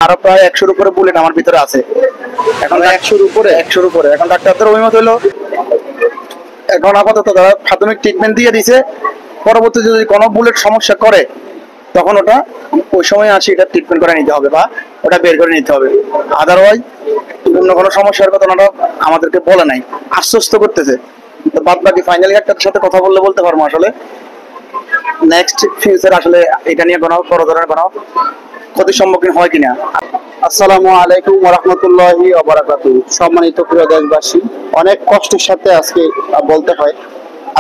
আরো প্রায় 100-র উপরে বুলেট আমার ভিতরে আছে। এখন 100-র উপরে এখন ডাক্তারদের অভিমত হলো এখন আপাতত তারা প্রাথমিক ট্রিটমেন্ট দিয়ে দিছে, পরবর্তীতে যদি কোনো বুলেট সমস্যা করে তখন ওটা ওই সময় আসি এটা ট্রিটমেন্ট করে নিতে হবে বা ওটা বের করে নিতে হবে। আদারওয়াইজ অন্য কোনো সমস্যার কথা ওনারা আমাদেরকে বলে নাই, আশ্বস্ত করতেছে। তো বাদ বাকি ফাইনালি একটার সাথে কথা বললে বলতে পারবো আসলে নেক্সট ফিউচার আসলে এটা নিয়ে কোনো বড় ধরনের কোনো ক্ষতির সম্মুখীন হয় কিনা। আসসালামু আলাইকুম ওয়া রাহমাতুল্লাহি ওয়া বারাকাতুহু। সম্মানিত প্রিয় দেশবাসী, অনেক কষ্টের সাথে আজকে বলতে হয়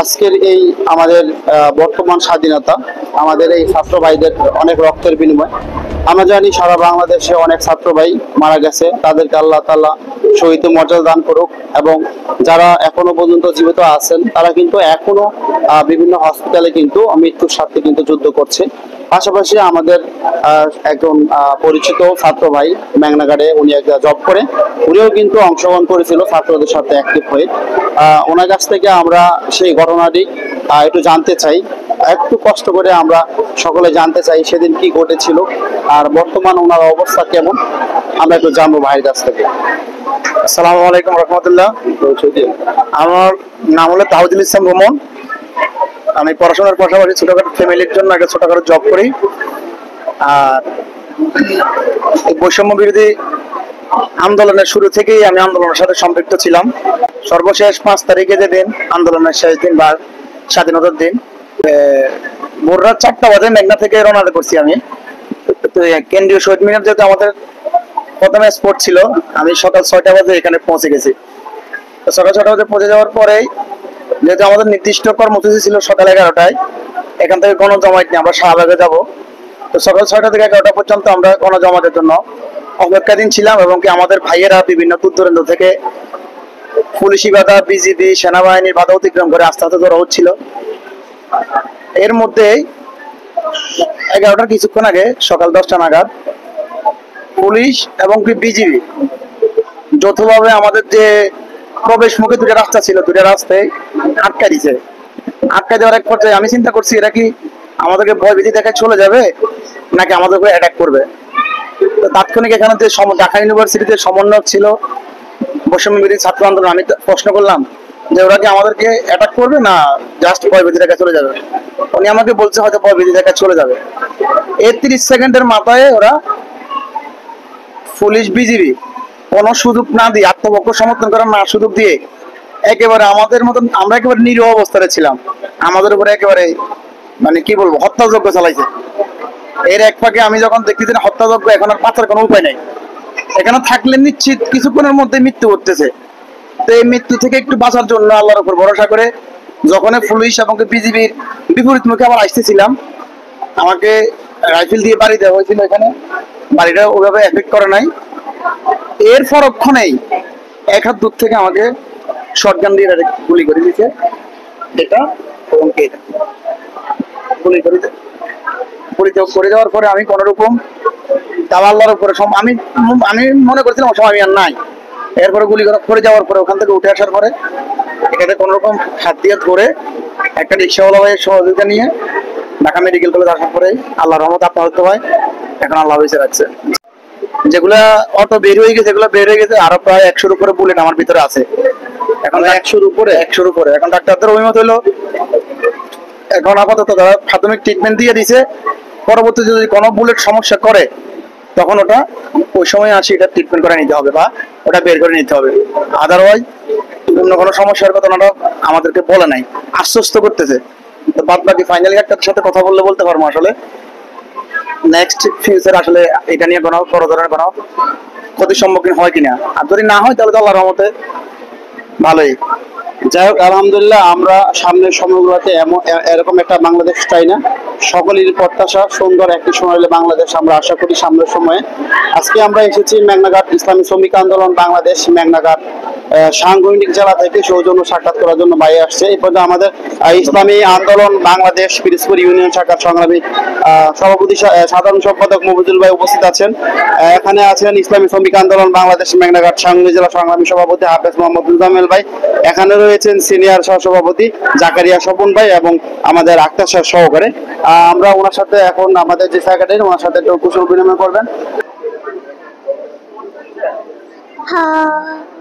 আজকের এই আমাদের বর্তমান স্বাধীনতা, আমাদের এই ছাত্র ভাইদের অনেক রক্তের বিনিময়। আমরা জানি সারা বাংলাদেশে অনেক ছাত্র ভাই মারা গেছে, তাদেরকে আল্লাহ তাআলা শহীদ মর্যাদা দান করুক। এবং যারা এখনো পর্যন্ত জীবিত আছেন তারা কিন্তু এখনো বিভিন্ন হসপিটালে কিন্তু মৃত্যুর সাথে কিন্তু যুদ্ধ করছে। পাশাপাশি আমাদের একজন পরিচিত ছাত্র ভাই মেঘনাঘাটে উনি একটা জব করে, উনিও কিন্তু অংশগ্রহণ করেছিল ছাত্রদের সাথে অ্যাক্টিভ হয়ে। ওনার কাছ থেকে আমরা সেই ঘটনাটি একটু জানতে চাই, একটু কষ্ট করে আমরা সকলে জানতে চাই সেদিন কি ঘটেছিল আর বর্তমান ওনার অবস্থা কেমন, আমরা একটু জানবো ভাইয়ের কাছ থেকে। আসসালামু আলাইকুম রহমতুল্লাহ। আমার নাম হলো তাওজিল ইসলাম রোমন। আমি পড়াশোনার পাশাপাশি ছোটখাটো ফ্যামিলির জন্য একটা ছোটখাটো জব করি। আর বৈষম্য বিরোধী আন্দোলনের শুরু থেকেই আমি আন্দোলনের সাথে সম্পৃক্ত ছিলাম। সর্বশেষ 5 তারিখে যেদিন আন্দোলনের শেষ দিন বা স্বাধীনতার দিন, ভোর রাত 4টা বাজে মেঘনা থেকে রওনা করছি আমি। তো কেন্দ্রীয় শহীদ মিনার যেহেতু আমাদের প্রথমে স্পট ছিল, আমি সকাল 6টা বাজে এখানে পৌঁছে গেছি। তো সকাল 6টা বাজে পৌঁছে যাওয়ার পরেই যেহেতু আমাদের নির্দিষ্ট কর্মসূচি ছিল সকাল 11টায়, এখান থেকে গণজমায়েত নিয়ে আমরা শাহবাগে যাব। তো সকাল 6টা থেকে 11টা পর্যন্ত আমরা গণজমায়েতের জন্য অপেক্ষাধীন ছিলাম এবং কি আমাদের ভাইয়েরা বিভিন্ন দূর দূরান্ত থেকে পুলিশি বাধা, বিজিবি, সেনাবাহিনীর বাধা অতিক্রম করে আস্তে আস্তে ধরা হচ্ছিল। এর মধ্যে 11টার কিছুক্ষণ আগে সকাল 10টা নাগাদ পুলিশ এবং কি বিজিবি যৌথভাবে আমাদের যে প্রবেশ মুখে 2টা রাস্তা ছিল, 2টা রাস্তায় আটকা দিছে। আটকা দেওয়ার এক পর্যায়ে আমি চিন্তা করছি এরা কি আমাদেরকে ভয় ভীতি দেখায় চলে যাবে নাকি আমাদের উপরে অ্যাটাক করবে। তো তাৎক্ষণিক এখানে যে ঢাকা ইউনিভার্সিটিতে সমন্বয়ক ছিল বৈষম্য বিরোধী ছাত্র আন্দোলন, আমি প্রশ্ন করলাম যে ওরা কি আমাদেরকে অ্যাটাক করবে না জাস্ট ভয় ভীতি দেখায় চলে যাবে। উনি আমাকে বলছে হয়তো ভয় ভীতি দেখায় চলে যাবে। এর 30 সেকেন্ডের মাথায় ওরা পুলিশ বিজিবি কোনো সুযোগ না দিয়ে, আত্মপক্ষ সমর্থন করার না সুযোগ দিয়ে একেবারে আমাদের মতন, আমরা একেবারে নিরীহ অবস্থায় ছিলাম, আমাদের উপরে একেবারে মানে কি বলবো হত্যাযজ্ঞ চালাইছে। এর এক ফাঁকে আমি যখন দেখতেছি না হত্যাযজ্ঞ, এখন আর বাঁচার কোনো উপায় নেই, এখানে থাকলে নিশ্চিত কিছুক্ষণের মধ্যে মৃত্যু ঘটতেছে। তো এই মৃত্যু থেকে একটু বাঁচার জন্য আল্লাহর উপর ভরসা করে যখন পুলিশ এবং বিজিবির বিপরীত মুখে আবার আসতেছিলাম, আমাকে রাইফেল দিয়ে বাড়ি দেওয়া হয়েছিল। এখানে বাড়িটা ওইভাবে এফেক্ট করে নাই। এর পরক্ষণেই 1 হাত দূর থেকে আমাকে শটগান দিয়ে গুলি করে দিয়েছে, এটা এবং এটা গুলি করে দেওয়ার পরে আমি কোন রকম আল্লাহর উপরে আমি আমি মনে করছিলাম সময় আমি আর নাই। এরপরে গুলি করে যাওয়ার পরে ওখান থেকে উঠে আসার পরে এখানে কোন রকম হাত দিয়ে ধরে একটা রিক্সাওয়ালা ভাইয়ের সহযোগিতা নিয়ে ঢাকা মেডিকেল কলেজ আসার পরে আল্লাহর রহমত আপনার হতে হয়, এখন আল্লাহ বেঁচে রাখছে। যেগুলা অটো বের হয়ে গেছে এগুলো বের হয়ে গেছে, আরো প্রায় 100-র উপরে বুলেট আমার ভিতরে আছে। এখন 100-র উপরে এখন ডাক্তারদের অভিমত হলো এখন আপাতত তারা প্রাথমিক ট্রিটমেন্ট দিয়ে দিছে, পরবর্তীতে যদি কোনো বুলেট সমস্যা করে তখন ওটা ওই সময় আসি এটা ট্রিটমেন্ট করে নিতে হবে বা ওটা বের করে নিতে হবে। আদারওয়াইজ অন্য কোনো সমস্যার কথা ওনারা আমাদেরকে বলে নাই, আশ্বস্ত করতেছে। তো বাদ বাকি ফাইনালি একটার সাথে কথা বললে বলতে পারবো আসলে নেক্সট ফিউচার আসলে এটা নিয়ে কোনো বড় ধরনের কোনো ক্ষতির সম্মুখীন হয় কিনা। আর যদি না হয় তাহলে তো আল্লাহর রহমতে ভালোই। যাই হোক, আলহামদুলিল্লাহ, আমরা সামনের সময়গুলোতে এরকম একটা বাংলাদেশ চাই না। সকলেরই প্রত্যাশা সুন্দর একটি সোনালী বাংলাদেশ আমরা আশা করি সামনের সময়ে। আজকে আমরা এসেছি মেঘনাঘাট ইসলামী শ্রমিক আন্দোলন বাংলাদেশ মেঘনাঘাট সাংগঠনিক জেলা থেকে সৌজন্য সাক্ষাৎ করার জন্য বাইরে আসছে। এই পর্যন্ত আমাদের ইসলামী আন্দোলন বাংলাদেশ পিরোজপুর ইউনিয়ন শাখার সংগ্রামী সভাপতি সাধারণ সম্পাদক মফিজুল ভাই উপস্থিত আছেন। এখানে আছেন ইসলামী শ্রমিক আন্দোলন বাংলাদেশ মেঘনাঘাট সাংগঠনিক জেলা সংগ্রামী সভাপতি হাফেজ মোহাম্মদ মুজাম্মেল ভাই, এখানে রয়েছেন সিনিয়র সহসভাপতি জাকারিয়া স্বপন ভাই এবং আমাদের আক্তার শাহ সহকারে। আমরা ওনার সাথে এখন আমাদের যে সেক্রেটারি ওনার সাথে একটু কুশল বিনিময় করবেন। হ্যাঁ